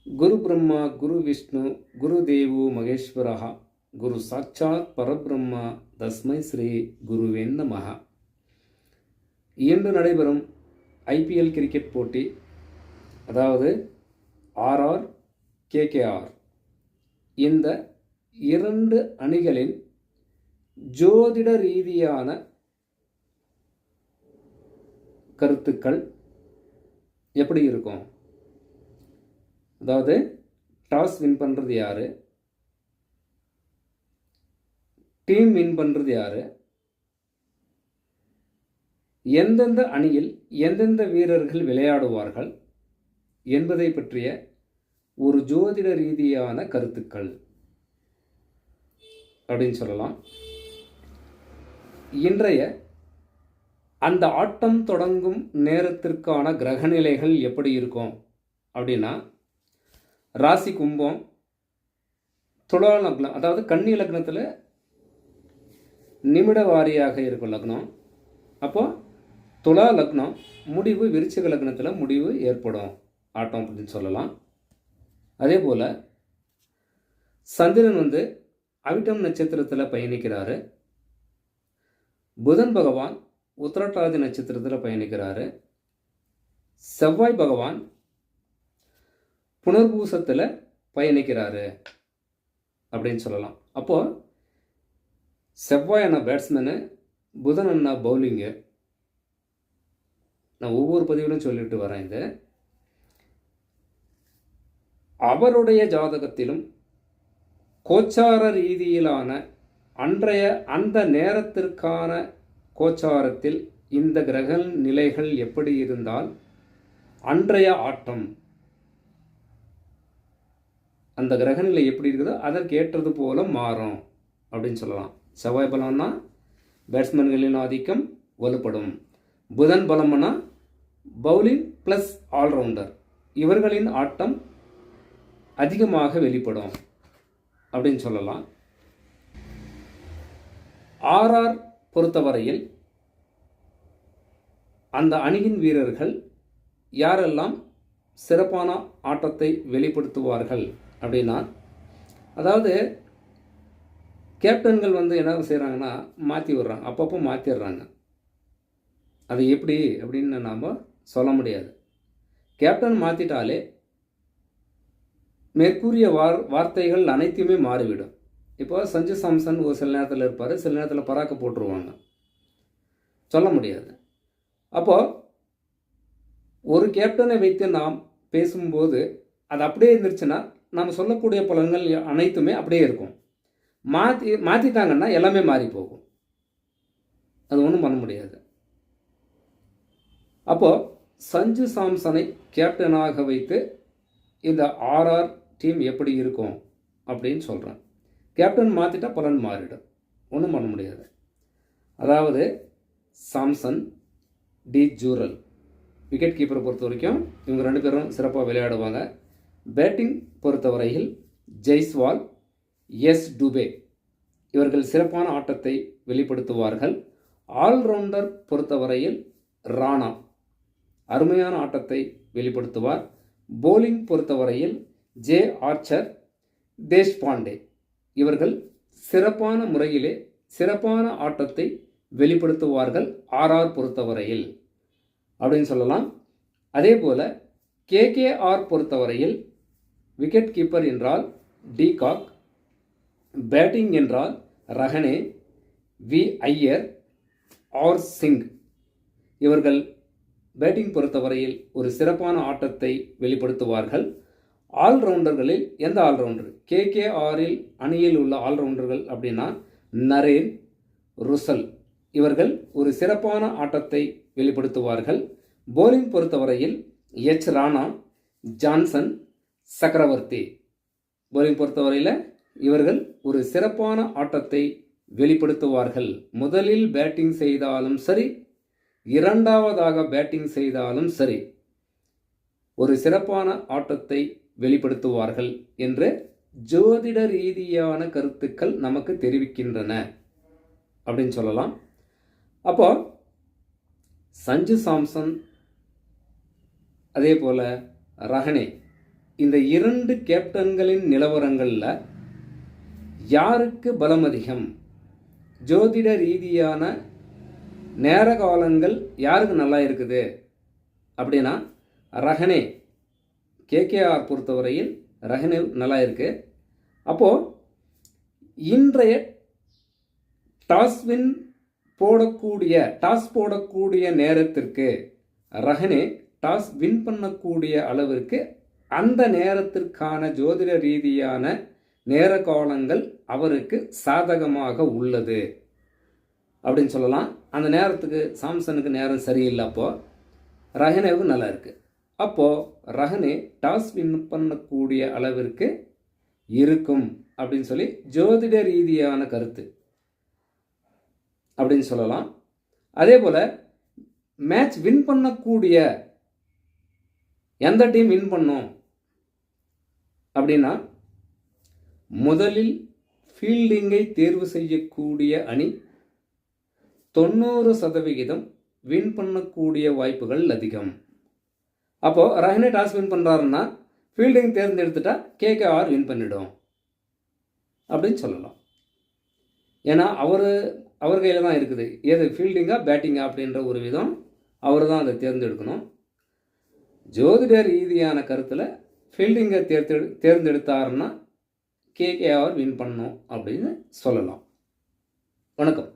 குரு பிரம்மா குரு விஷ்ணு குரு தேவோ மகேஸ்வரஹா குரு சாட்சாத் பரபிரம்மா தஸ்மை ஸ்ரீ குருவேன் நமஹ. இன்று நடைபெறும் ஐபிஎல் கிரிக்கெட் போட்டி, அதாவது ஆர்ஆர் கேகேஆர், இந்த இரண்டு அணிகளின் ஜோதிட ரீதியான கருத்துக்கள் எப்படி இருக்கும்? அதாவது டாஸ் வின் பண்ணுறது யார், டீம் வின் பண்ணுறது யார், எந்தெந்த அணியில் எந்தெந்த வீரர்கள் விளையாடுவார்கள் என்பதை பற்றிய ஒரு ஜோதிட ரீதியான கருத்துக்கள் அப்படின்னு சொல்லலாம். இன்றைய அந்த ஆட்டம் தொடங்கும் நேரத்திற்கான கிரகநிலைகள் எப்படி இருக்கும் அப்படின்னா, ராசி கும்பம், துலா லக்னம், அதாவது கன்னி லக்னத்தில் நிமிட வாரியாக இருக்கும் லக்னம். அப்போ துலா லக்னம் முடிவு விருச்சிக லக்னத்தில் முடிவு ஏற்படும் ஆட்டம் அப்படின்னு சொல்லலாம். அதே போல் சந்திரன் அவிட்டம் நட்சத்திரத்தில் பயணிக்கிறாரு. புதன் பகவான் உத்திரட்டாதி நட்சத்திரத்தில் பயணிக்கிறாரு. செவ்வாய் பகவான் புனர்பூசத்தில் பயணிக்கிறாரு அப்படின்னு சொல்லலாம். அப்போது செவ்வாய் அண்ணா பேட்ஸ்மேனு, புதன் அண்ணா பவுலிங்கு. நான் ஒவ்வொரு பதிவிலும் சொல்லிட்டு வரேன். இது அவருடைய ஜாதகத்திலும் கோச்சார ரீதியிலான அன்றைய அந்த நேரத்திற்கான கோச்சாரத்தில் இந்த கிரக நிலைகள் எப்படி இருந்தால் அன்றைய ஆட்டம் அந்த கிரகநிலை எப்படி இருக்குதோ அதற்கு ஏற்றது போல மாறும் அப்படின்னு சொல்லலாம். செவ்வாய் பலம்னா பேட்ஸ்மேன்களின் ஆதிக்கம் வலுப்படும். புதன் பலம்னா பவுலிங் ப்ளஸ் ஆல்ரவுண்டர், இவர்களின் ஆட்டம் அதிகமாக வெளிப்படும் அப்படின்னு சொல்லலாம். ஆர்ஆர் பொறுத்தவரையில் அந்த அணியின் வீரர்கள் யாரெல்லாம் சிறப்பான ஆட்டத்தை வெளிப்படுத்துவார்கள் அப்படின்னா, அதாவது கேப்டன்கள் என்ன செய்கிறாங்கன்னா மாற்றி விடுறாங்க, அப்பப்போ மாற்றிடுறாங்க. அது எப்படி அப்படின்னு நாம் சொல்ல முடியாது. கேப்டன் மாற்றிட்டாலே மேற்கூறிய வார்த்தைகள் அனைத்துமே மாறிவிடும். இப்போ சஞ்சு சாம்சன் ஒரு சில நேரத்தில் இருப்பார், சில நேரத்தில் பராக்க போட்டுருவாங்க, சொல்ல முடியாது. அப்போது ஒரு கேப்டனை வைத்து நாம் பேசும்போது அது அப்படியே இருந்துருச்சுன்னா நம்ம சொல்லக்கூடிய பலன்கள் அனைத்துமே அப்படியே இருக்கும். மாற்றிட்டாங்கன்னா எல்லாமே மாறி போகும். அது ஒன்றும் பண்ண முடியாது. அப்போது சஞ்சு சாம்சனை கேப்டனாக வைத்து இந்த ஆர்ஆர் டீம் எப்படி இருக்கும் அப்படின்னு சொல்கிறேன். கேப்டன் மாற்றிட்டா பலன் மாறிடும், ஒன்றும் பண்ண முடியாது. அதாவது சாம்சன், டி ஜூரல், விக்கெட் கீப்பரை பொறுத்த வரைக்கும் இவங்க ரெண்டு பேரும் சிறப்பாக விளையாடுவாங்க. பேட்டிங் பொறுத்தவரையில் ஜெய்ஸ்வால், எஸ் டுபே இவர்கள் சிறப்பான ஆட்டத்தை வெளிப்படுத்துவார்கள். ஆல்ரவுண்டர் பொறுத்தவரையில் ராணா அருமையான ஆட்டத்தை வெளிப்படுத்துவார். போலிங் பொறுத்தவரையில் ஜே ஆர்ச்சர், தேஷ்பாண்டே இவர்கள் சிறப்பான முறையிலே சிறப்பான ஆட்டத்தை வெளிப்படுத்துவார்கள் ஆர்ஆர் பொறுத்தவரையில் அப்படின்னு சொல்லலாம். அதே போல் கேகேஆர் பொறுத்தவரையில் விக்கெட் கீப்பர் என்றால் டிகாக், பேட்டிங் என்றால் ரஹனே, வி ஐயர், ஆர் சிங் இவர்கள் பேட்டிங் பொறுத்தவரையில் ஒரு சிறப்பான ஆட்டத்தை வெளிப்படுத்துவார்கள். ஆல்ரவுண்டர்களில் எந்த ஆல்ரவுண்டர்? கேகேஆரில் அணியில் உள்ள ஆல்ரவுண்டர்கள் அப்படின்னா நரேன், ருசல் இவர்கள் ஒரு சிறப்பான ஆட்டத்தை வெளிப்படுத்துவார்கள். போலிங் பொறுத்தவரையில் எச் ராணா, ஜான்சன், சக்கரவர்த்தி போலிங் பொறுத்தவரையில் இவர்கள் ஒரு சிறப்பான ஆட்டத்தை வெளிப்படுத்துவார்கள். முதலில் பேட்டிங் செய்தாலும் சரி, இரண்டாவதாக பேட்டிங் செய்தாலும் சரி, ஒரு சிறப்பான ஆட்டத்தை வெளிப்படுத்துவார்கள் என்று ஜோதிட ரீதியான கருத்துக்கள் நமக்கு தெரிவிக்கின்றன அப்படின்னு சொல்லலாம். அப்போ சஞ்சு சாம்சன், அதே போல் ரஹனே இந்த 2 கேப்டன்களின் நிலவரங்களில் யாருக்கு பலம் அதிகம், ஜோதிட ரீதியான நேர காலங்கள் யாருக்கு நல்லா இருக்குது அப்படின்னா ரஹனே கேகேஆர் பொறுத்தவரையில் ரஹனே நல்லா இருக்கு. அப்போது இன்றைய டாஸ் போடக்கூடிய நேரத்திற்கு ரஹனே டாஸ் வின் பண்ணக்கூடிய அளவிற்கு அந்த நேரத்திற்கான ஜோதிட ரீதியான நேர காலங்கள் அவருக்கு சாதகமாக உள்ளது அப்படின்னு சொல்லலாம். அந்த நேரத்துக்கு சாம்சனுக்கு நேரம் சரியில்லை, அப்போது ரஹனேவுக்கு நல்லா இருக்குது. அப்போது ரஹனே டாஸ் வின் பண்ணக்கூடிய அளவிற்கு இருக்கும் அப்படின்னு சொல்லி ஜோதிட ரீதியான கருத்து அப்படின்னு சொல்லலாம். அதே போல் மேட்ச் வின் பண்ணக்கூடிய எந்த டீம் வின் பண்ணும் அப்படின்னா முதலில் ஃபீல்டிங்கை தேர்வு செய்யக்கூடிய அணி 90% வின் பண்ணக்கூடிய வாய்ப்புகள் அதிகம். அப்போது ரஹனே டாஸ் வின் பண்ணுறாருன்னா ஃபீல்டிங் தேர்ந்தெடுத்துட்டா கேகேஆர் வின் பண்ணிடும் அப்படின்னு சொல்லலாம். ஏன்னா அவர் கையில் தான் இருக்குது, எது ஃபீல்டிங்கா பேட்டிங்கா அப்படின்ற ஒரு விதம் அவர் தான் அதை தேர்ந்தெடுக்கணும். ஜோதிட ரீதியான கருத்தில் ஃபீல்டிங்கை தேர்ந்தெடுத்தாருன்னா கேகேஆர் வின் பண்ணணும் அப்படின்னு சொல்லலாம். வணக்கம்.